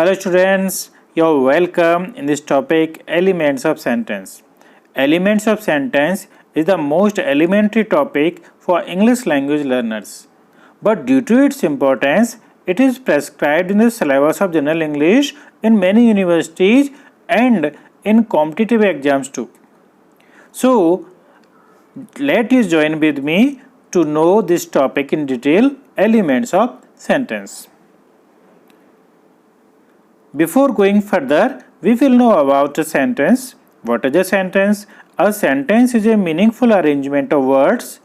Hello students, you're welcome in this topic elements of sentence. Elements of sentence is the most elementary topic for English language learners. But due to its importance, it is prescribed in the syllabus of General English in many universities and in competitive exams too. So, let you join with me to know this topic in detail, elements of sentence. Before going further, we will know about a sentence. What is a sentence? A sentence is a meaningful arrangement of words.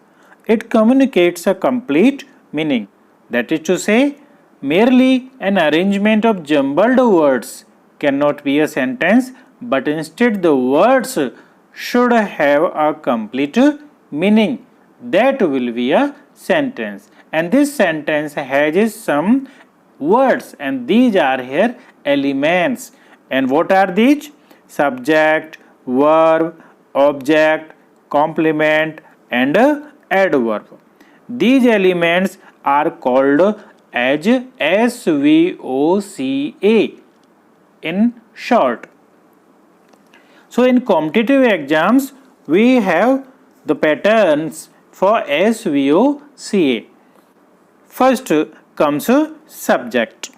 It communicates a complete meaning. That is to say, merely an arrangement of jumbled words cannot be a sentence, but instead the words should have a complete meaning. That will be a sentence. And this sentence has some words, and these are here elements. And what are these? Subject, verb, object, complement and adverb. These elements are called as SVOCA in short. So in competitive exams we have the patterns for SVOCA. First comes subject.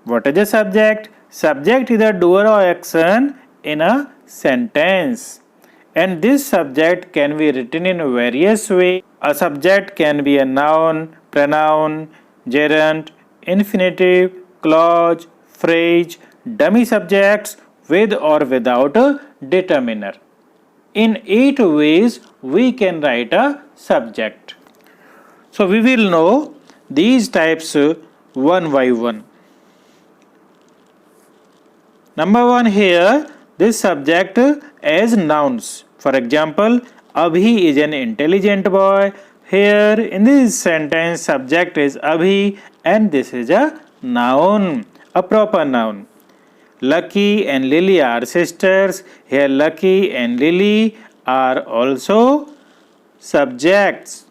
What is a subject? Subject is a doer or action in a sentence, and this subject can be written in various ways. A subject can be a noun, pronoun, gerund, infinitive, clause, phrase, dummy subjects with or without a determiner. In 8 ways we can write a subject. So we will know these types one by one. Number 1 here, this subject as nouns. For example, Abhi is an intelligent boy. Here in this sentence, subject is Abhi and this is a noun, a proper noun. Lucky and Lily are sisters. Here Lucky and Lily are also subjects.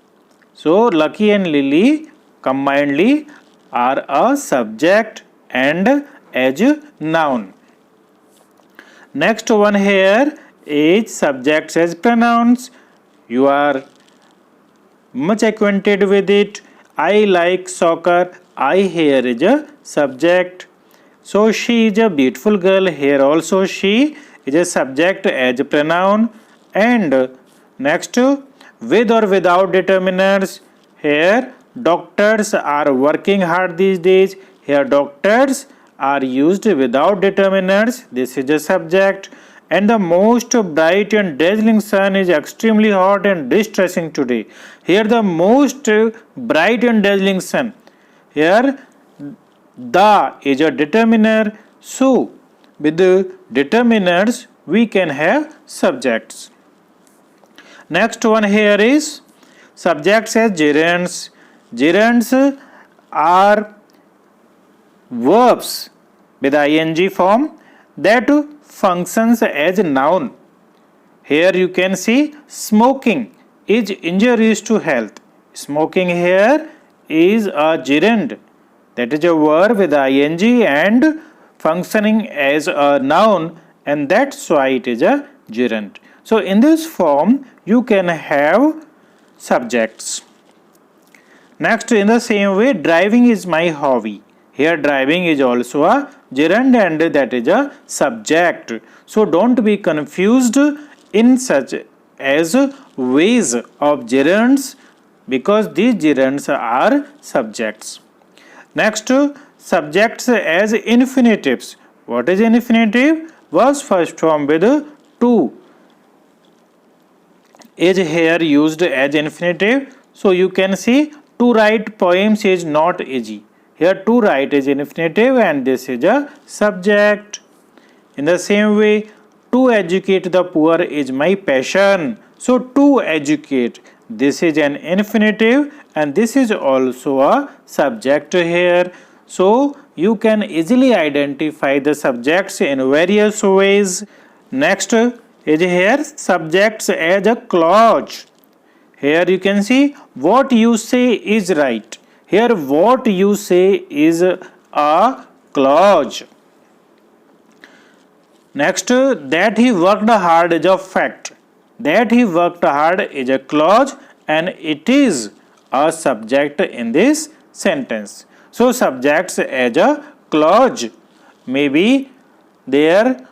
So Lucky and Lily combinedly are a subject and as noun. Next one here is subjects as pronouns. You are much acquainted with it. I like soccer. I here is a subject. So she is a beautiful girl. Here also she is a subject as a pronoun. And next, with or without determiners. Here doctors are working hard these days. Here doctors are used without determiners. This is a subject. And the most bright and dazzling sun is extremely hot and distressing today. Here the most bright and dazzling sun. Here the is a determiner. So with the determiners we can have subjects. Next one here is subjects as gerunds. Gerunds are verbs with ing form that functions as a noun. Here you can see smoking is injurious to health. Smoking here is a gerund, that is a verb with ing and functioning as a noun, and that's why it is a gerund. So in this form you can have subjects. Next, in the same way, driving is my hobby. Here driving is also a gerund and that is a subject. So don't be confused in such as ways of gerunds, because these gerunds are subjects. Next, subjects as infinitives. What is infinitive? Was first form with to. Is here used as infinitive. So you can see to write poems is not easy. Here to write is infinitive and this is a subject. In the same way, to educate the poor is my passion. So to educate, this is an infinitive and this is also a subject here. So you can easily identify the subjects in various ways. Next is here subjects as a clause. Here you can see what you say is right. Here what you say is a clause. Next, that he worked hard is a fact. That he worked hard is a clause and it is a subject in this sentence. So, subjects as a clause may be there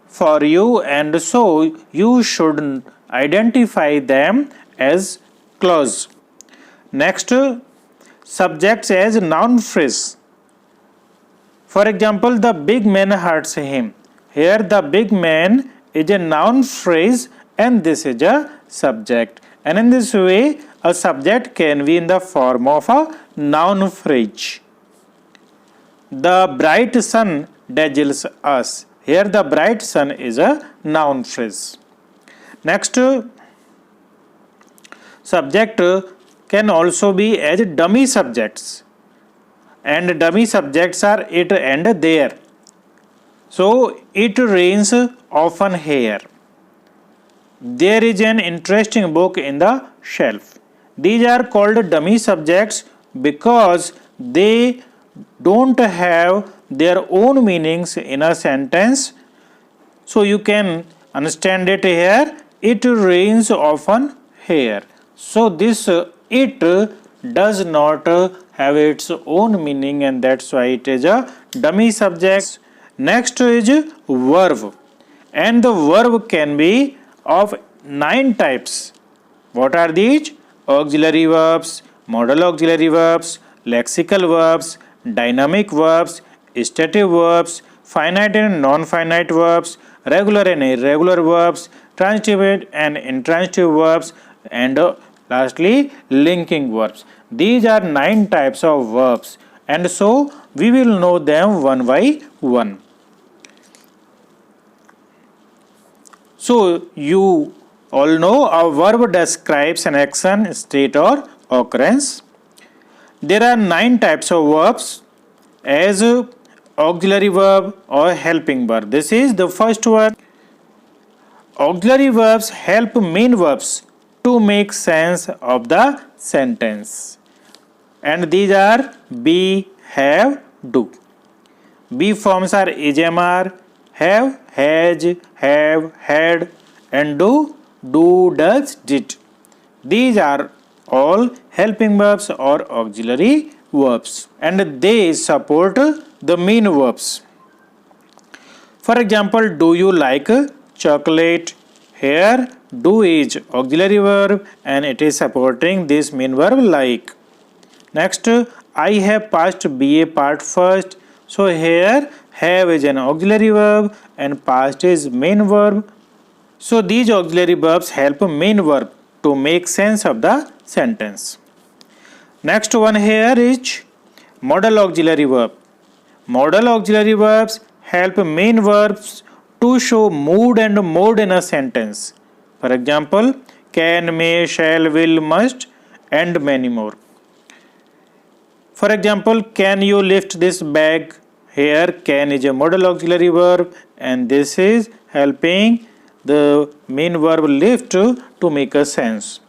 for you, and so you should identify them as clause. Next, subjects as noun phrase. For example, the big man hurts him. Here the big man is a noun phrase and this is a subject. And in this way, a subject can be in the form of a noun phrase. The bright sun dazzles us. Here the bright sun is a noun phrase. Next, subject can also be as dummy subjects. And dummy subjects are it and there. So, it rains often here. There is an interesting book in the shelf. These are called dummy subjects because they don't have their own meanings in a sentence. So, you can understand it here. It rains often here. So, this it does not have its own meaning and that's why it is a dummy subject. Next is verb, and the verb can be of 9 types. What are these? Auxiliary verbs, modal auxiliary verbs, lexical verbs, dynamic verbs, stative verbs, finite and non-finite verbs, regular and irregular verbs, transitive and intransitive verbs, and lastly linking verbs. These are 9 types of verbs, and so we will know them one by one. So, you all know a verb describes an action, state or occurrence. There are 9 types of verbs as auxiliary verb or helping verb. This is the first one. Auxiliary verbs help main verbs to make sense of the sentence. And these are be, have, do. Be forms are is, am, are, have, has, have, had, and do, does, did. These are all helping verbs or auxiliary verbs, and they support the main verbs. For example, do you like chocolate? Here, do is auxiliary verb and it is supporting this main verb like. Next, I have passed BA part first. So here, have is an auxiliary verb and past is main verb. So these auxiliary verbs help main verb to make sense of the sentence. Next one here is modal auxiliary verb. Modal auxiliary verbs help main verbs to show mood and mode in a sentence. For example, can, may, shall, will, must, and many more. For example, can you lift this bag? Here, can is a modal auxiliary verb and this is helping the main verb lift to make a sense.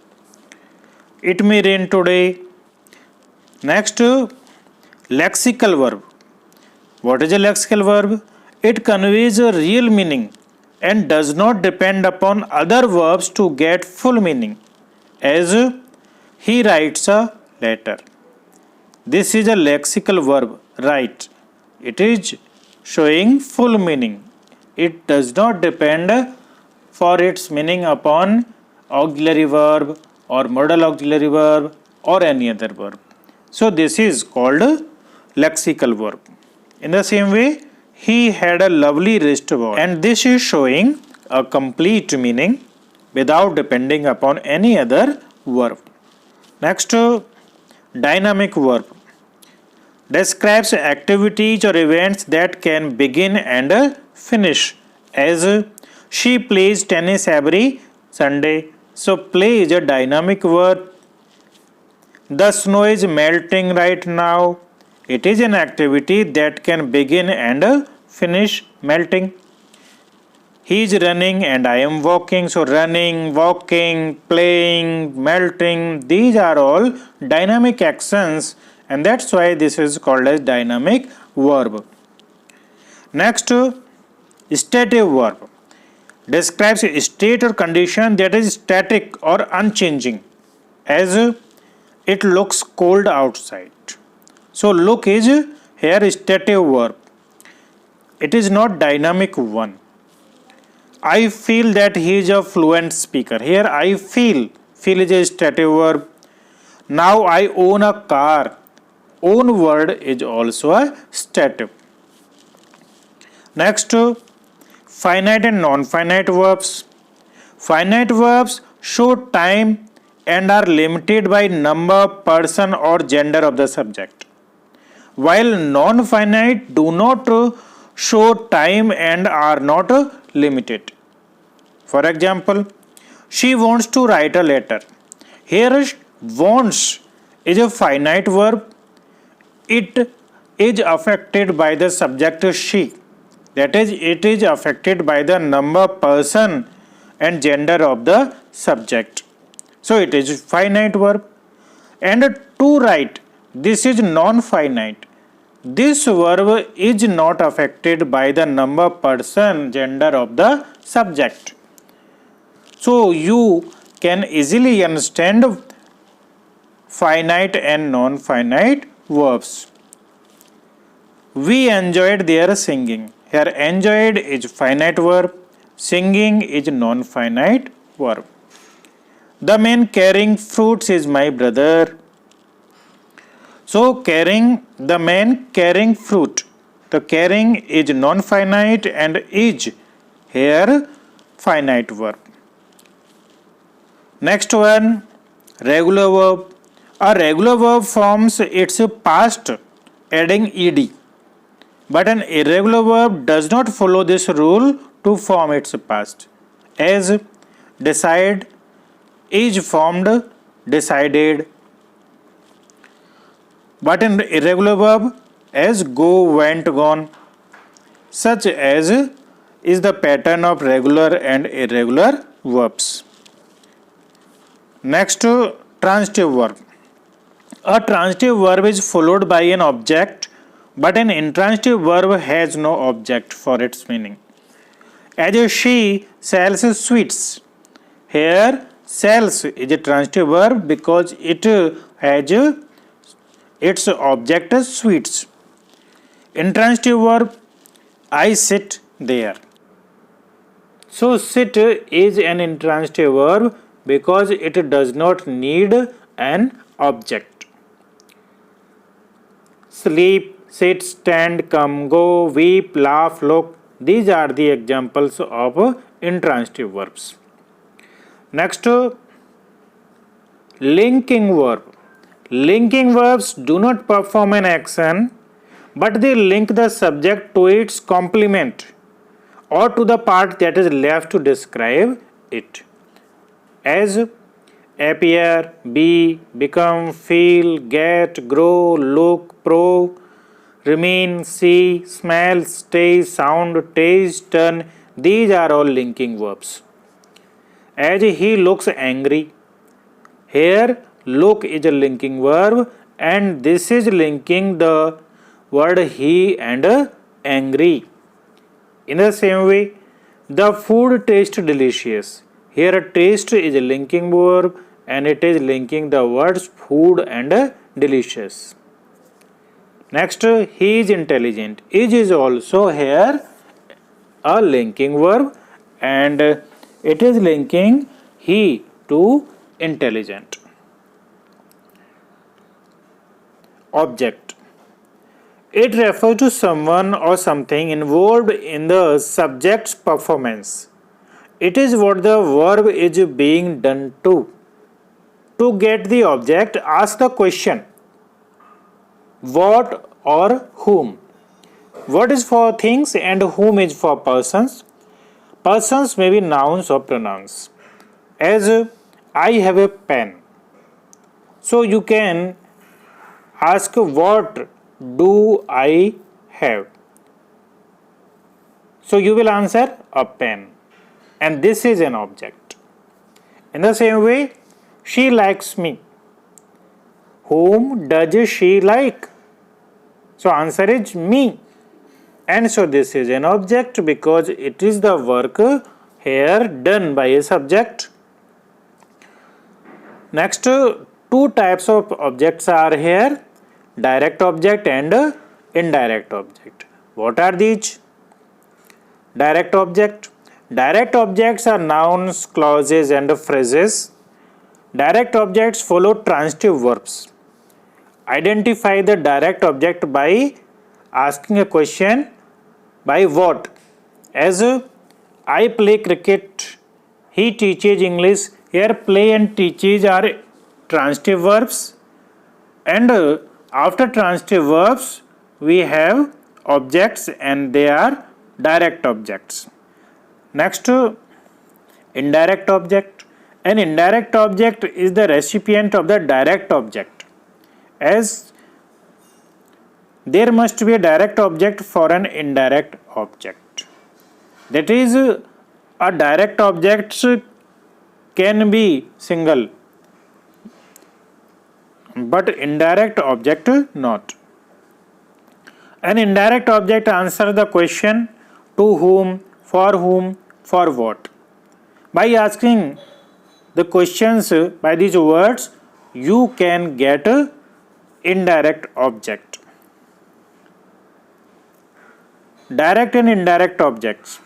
It may rain today. Next, lexical verb. What is a lexical verb? It conveys a real meaning and does not depend upon other verbs to get full meaning. As he writes a letter. This is a lexical verb, write. It is showing full meaning. It does not depend for its meaning upon auxiliary verb or modal auxiliary verb or any other verb. So this is called lexical verb. In the same way, he had a lovely wristwatch, and this is showing a complete meaning without depending upon any other verb. Next, dynamic verb describes activities or events that can begin and finish. As she plays tennis every Sunday. So play is a dynamic verb. The snow is melting right now. It is an activity that can begin and finish melting. He is running and I am walking. So running, walking, playing, melting, these are all dynamic actions, and that's why this is called as dynamic verb. Next, Stative verb describes a state or condition that is static or unchanging, as it looks cold outside. So look is here stative verb. It is not dynamic one. I feel that he is a fluent speaker. Here I feel is a stative verb. Now I own a car. Own word is also a stative. Next, finite and non-finite verbs. Finite verbs show time and are limited by number, person or gender of the subject, while non-finite do not show time and are not limited. For example, she wants to write a letter. Here wants is a finite verb. It is affected by the subject she. That is, it is affected by the number, person and gender of the subject. So it is finite verb. And to write, this is non-finite. This verb is not affected by the number, person, gender of the subject. So you can easily understand finite and non-finite verbs. We enjoyed their singing. Here enjoyed is finite verb. Singing is non-finite verb. The man carrying fruits is my brother. So the man carrying fruit. The carrying is non-finite and is here finite verb. Next one, regular verb. A regular verb forms its past adding ed. But an irregular verb does not follow this rule to form its past. As decide is formed decided. But an irregular verb as go, went, gone. Such as is the pattern of regular and irregular verbs. Next, transitive verb. A transitive verb is followed by an object, but an intransitive verb has no object for its meaning. As she sells sweets. Here, sells is a transitive verb because it has its object as sweets. Intransitive verb, I sit there. So sit is an intransitive verb because it does not need an object. Sleep, sit, stand, come, go, weep, laugh, look. These are the examples of intransitive verbs. Next, linking verb. Linking verbs do not perform an action, but they link the subject to its complement or to the part that is left to describe it. As appear, be, become, feel, get, grow, look, prove, remain, see, smell, stay, sound, taste, turn. These are all linking verbs. As he looks angry. Here, look is a linking verb and this is linking the word he and angry. In the same way, the food tastes delicious. Here, taste is a linking verb and it is linking the words food and delicious. Next, he is intelligent. Is also here a linking verb and it is linking he to intelligent. Object. It refers to someone or something involved in the subject's performance. It is what the verb is being done to. To get the object, ask the question what or whom. What is for things and whom is for persons. Persons may be nouns or pronouns. As I have a pen. So you can ask what do I have. So you will answer a pen and this is an object. In the same way, she likes me. Whom does she like? So answer is me. and so this is an object because it is the work here done by a subject. Next, two types of objects are here, direct object and indirect object. What are these? Direct object. Direct objects are nouns, clauses and phrases. Direct objects follow transitive verbs. Identify the direct object by asking a question by what. As I play cricket, he teaches English. Here play and teaches are transitive verbs, and after transitive verbs we have objects and they are direct objects. Next, indirect object. An indirect object is the recipient of the direct object, as there must be a direct object for an indirect object. That is, a direct object can be single, but indirect object not. An indirect object answers the question to whom, for what. By asking the questions by these words, you can get a indirect object. Direct and indirect objects.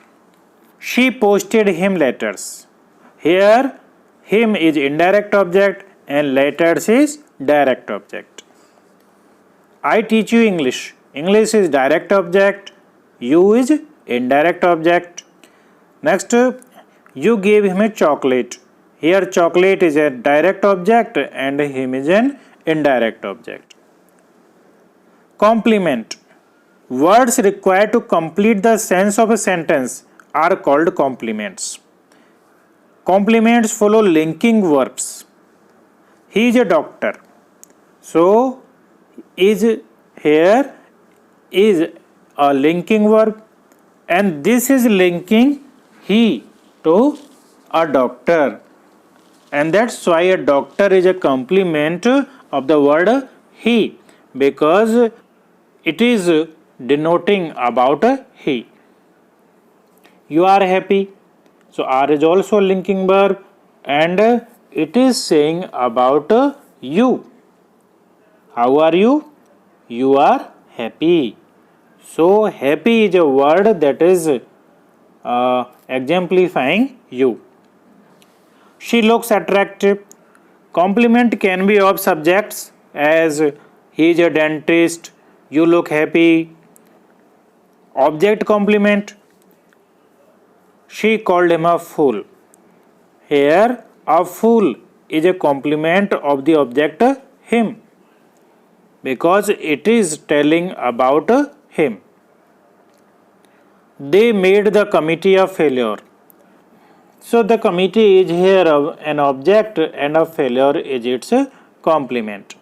She posted him letters. Here, him is indirect object and letters is direct object. I teach you English. English is direct object. You is indirect object. Next, you gave him a chocolate. Here, chocolate is a direct object and him is an indirect object. Complement. Words required to complete the sense of a sentence are called complements. Complements follow linking verbs. He is a doctor. So, is here is a linking verb, and this is linking he to a doctor, and that's why a doctor is a complement of the word he, because it is denoting about he. You are happy. So are is also a linking verb and it is saying about you. How are you? You are happy. So happy is a word that is exemplifying you. She looks attractive. Complement can be of subjects, as he is a dentist, you look happy. Object complement. She called him a fool. Here, a fool is a complement of the object him, because it is telling about him. They made the committee a failure. So the committee is here an object and a failure is its complement.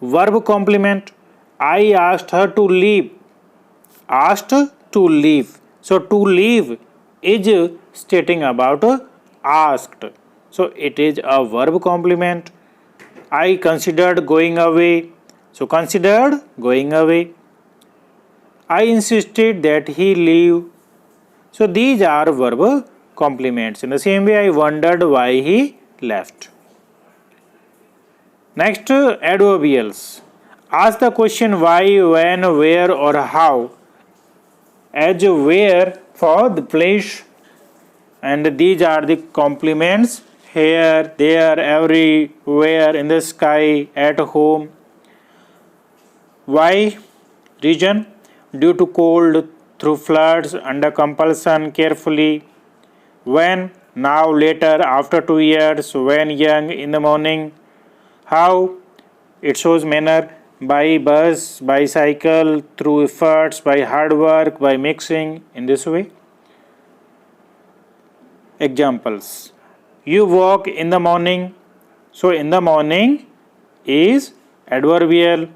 Verb complement. I asked her to leave. Asked to leave. So to leave is stating about asked. So it is a verb complement. I considered going away. So considered going away. I insisted that he leave. So these are verb complements. In the same way, I wondered why he left. Next, adverbials. Ask the question why, when, where or how. As where for the place, and these are the complements. Here, there, everywhere, in the sky, at home. Why? Reason. Due to cold, through floods, under compulsion, carefully. When? Now, later, after 2 years. When? Young, in the morning. How? It shows manner. By bus, by cycle, through efforts, by hard work, by mixing, in this way. Examples. You walk in the morning. So in the morning is adverbial.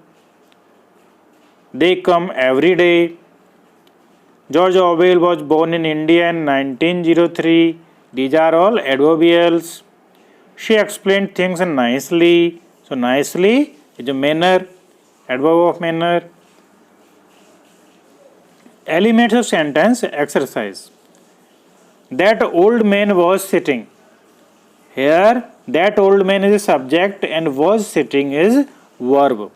They come every day. George Orwell was born in India in 1903. These are all adverbials. She explained things nicely. So nicely is a manner, adverb of manner. Elements of sentence exercise. That old man was sitting. Here, that old man is a subject and was sitting is verb.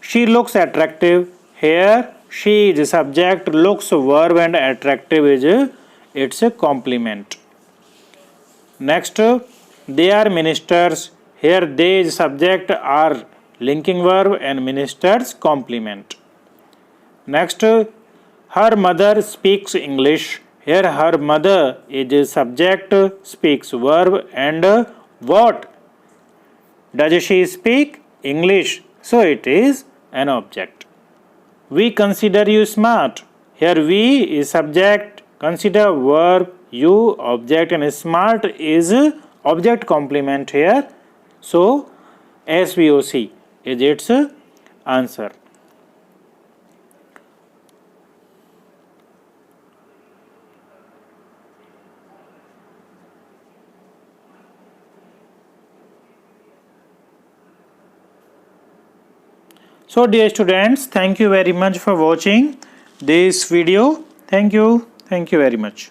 She looks attractive. Here, she is a subject, looks verb, and attractive is its a complement. Next, they are ministers. Here, they is subject, are linking verb, and ministers complement. Next, her mother speaks English. Here, her mother is a subject, speaks verb, and what does she speak? English. So it is an object. We consider you smart. Here, we is subject, consider verb, you object, and smart is object complement here. So SVOC is its answer. So dear students, thank you very much for watching this video. Thank you very much.